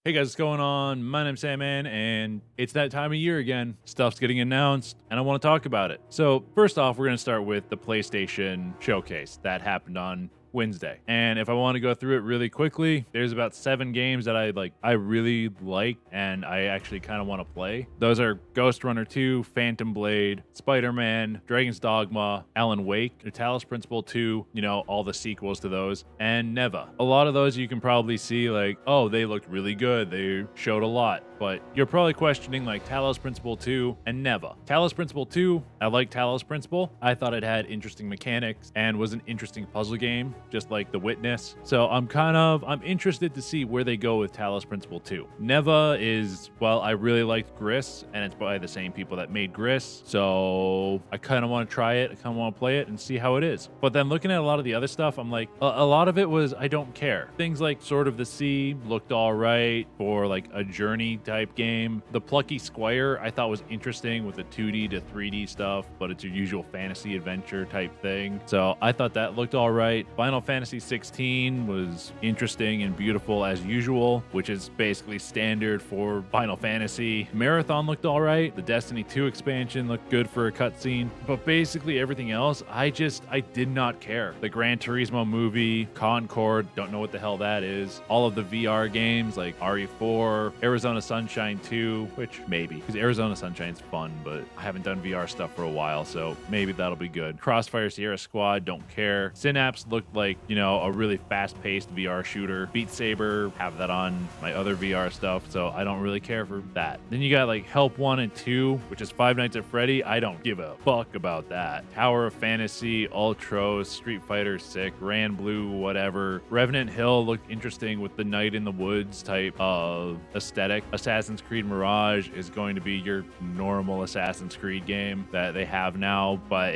Hey guys, what's going on? My name's Sandman, and it's that time of year again. Stuff's getting announced, and I want to talk about it. So, first off, we're going to start with the PlayStation Showcase that happened on Wednesday. And if I want to go through it really quickly, there's about 7 games that I really like, and I actually kind of want to play. Those are Ghost Runner 2, Phantom Blade, Spider-Man, Dragon's Dogma, Alan Wake, The Talos Principle 2, all the sequels to those, and Neva. A lot of those you can probably see like, oh, they looked really good. They showed a lot. But you're probably questioning like Talos Principle 2 and Neva. Talos Principle 2, I like Talos Principle. I thought it had interesting mechanics and was an interesting puzzle game, just like The Witness. So I'm interested to see where they go with Talos Principle 2. Neva is, well, I really liked Gris, and it's by the same people that made Gris. So I kind of want to try it. I kind of want to play it and see how it is. But then looking at a lot of the other stuff, I'm like, a lot of it was, I don't care. Things like Sword of the Sea looked all right for like a Journey type game. The Plucky Squire I thought was interesting with the 2D to 3D stuff, but it's your usual fantasy adventure type thing. So I thought that looked all right. Final Fantasy 16 was interesting and beautiful as usual, which is basically standard for Final Fantasy. Marathon looked all right. The Destiny 2 expansion looked good for a cutscene, but basically everything else, I did not care. The Gran Turismo movie, Concord, don't know what the hell that is. All of the VR games like RE4, Arizona Sunshine 2, which maybe, because Arizona Sunshine's fun, but I haven't done VR stuff for a while, so maybe that'll be good. Crossfire Sierra Squad, don't care. Synapse looked like, a really fast-paced VR shooter. Beat Saber, have that on my other VR stuff, so I don't really care for that. Then you got like Help 1 and 2, which is Five Nights at Freddy. I don't give a fuck about that. Tower of Fantasy, Ultros, Street Fighter 6, Ran Blue, whatever. Revenant Hill looked interesting with the Night in the Woods type of aesthetic. Assassin's Creed Mirage is going to be your normal Assassin's Creed game that they have now, but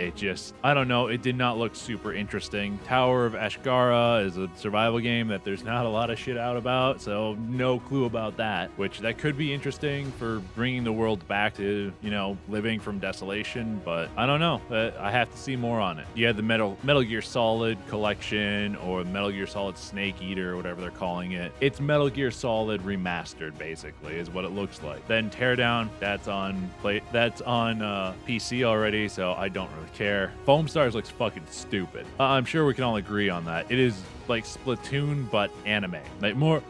I don't know, it did not look super interesting. Tower of Ashgara is a survival game that there's not a lot of shit out about, so no clue about that, which that could be interesting for bringing the world back to, living from desolation, but I don't know. I have to see more on it. You had the Metal Gear Solid collection or Metal Gear Solid Snake Eater or whatever they're calling it. It's Metal Gear Solid remastered, basically, is what it looks like. Then Teardown, that's on PC already, so I don't really care. Foam Stars looks fucking stupid. I'm sure we can all agree on that. It is like Splatoon but anime, like more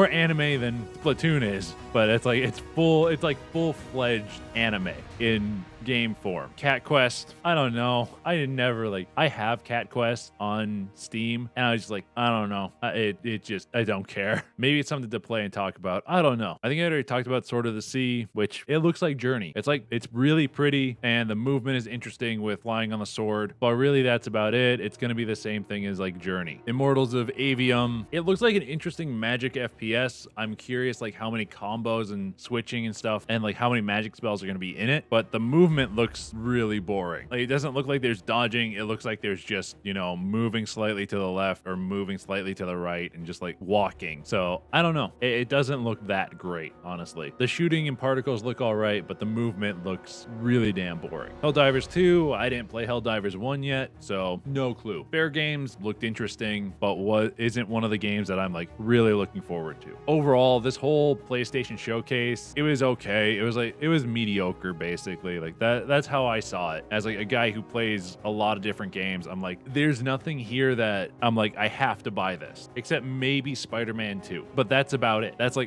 anime than Splatoon is, but it's like full-fledged anime in game form. Cat Quest, I don't know. I have Cat Quest on Steam, and I was just like, I don't know. I don't care. Maybe it's something to play and talk about. I don't know. I think I already talked about Sword of the Sea, which it looks like Journey. It's really pretty, and the movement is interesting with flying on the sword, but really that's about it. It's going to be the same thing as like Journey. Immortals of Avium, it looks like an interesting magic FPS. I'm curious like how many combos and switching and stuff, and like how many magic spells are going to be in it, but the movement looks really boring. Like, it doesn't look like there's dodging. It looks like there's just, moving slightly to the left or moving slightly to the right and just like walking. So I don't know. It doesn't look that great, honestly. The shooting and particles look all right, but the movement looks really damn boring. Helldivers 2, I didn't play Helldivers 1 yet, so no clue. Fair Games looked interesting, but isn't one of the games that I'm like really looking forward to. Overall, this whole PlayStation Showcase, it was okay. It was mediocre, basically. Like that's how I saw it. As like a guy who plays a lot of different games, I'm like, there's nothing here that I'm like, I have to buy this, except maybe Spider-Man 2. But that's about it. That's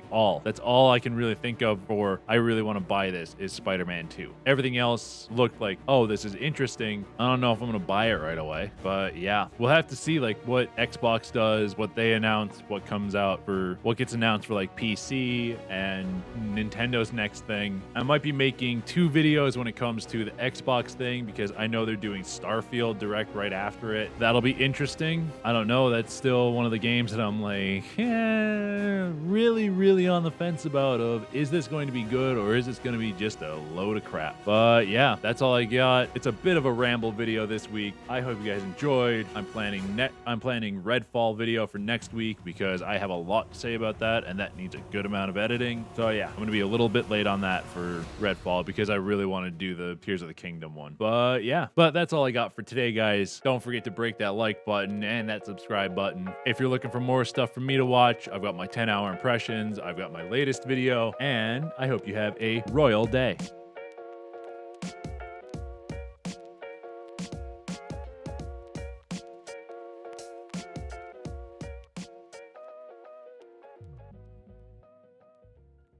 all I can really think of for I really want to buy this is Spider-Man 2. Everything else looked like, oh, this is interesting. I don't know if I'm gonna buy it right away, but yeah, we'll have to see like what Xbox does, what they announce, what gets announced for like PC and Nintendo's next thing. I might be making 2 videos when it comes to the Xbox thing, because I know they're doing Starfield Direct right after it. That'll be interesting. I don't know. That's still one of the games that I'm like, really on the fence about is this going to be good or is this going to be just a load of crap? But yeah, that's all I got. It's a bit of a ramble video this week. I hope you guys enjoyed. I'm planning Redfall Redfall video for next week because I have a lot to say about that, and that needs a good amount of editing. So yeah, I'm gonna be a little bit late on that for Redfall because I really want to do the Tears of the Kingdom one. But yeah, that's all I got for today, guys. Don't forget to break that like button and that subscribe button. If you're looking for more stuff for me to watch, I've got my 10-hour impressions, I've got my latest video, and I hope you have a royal day.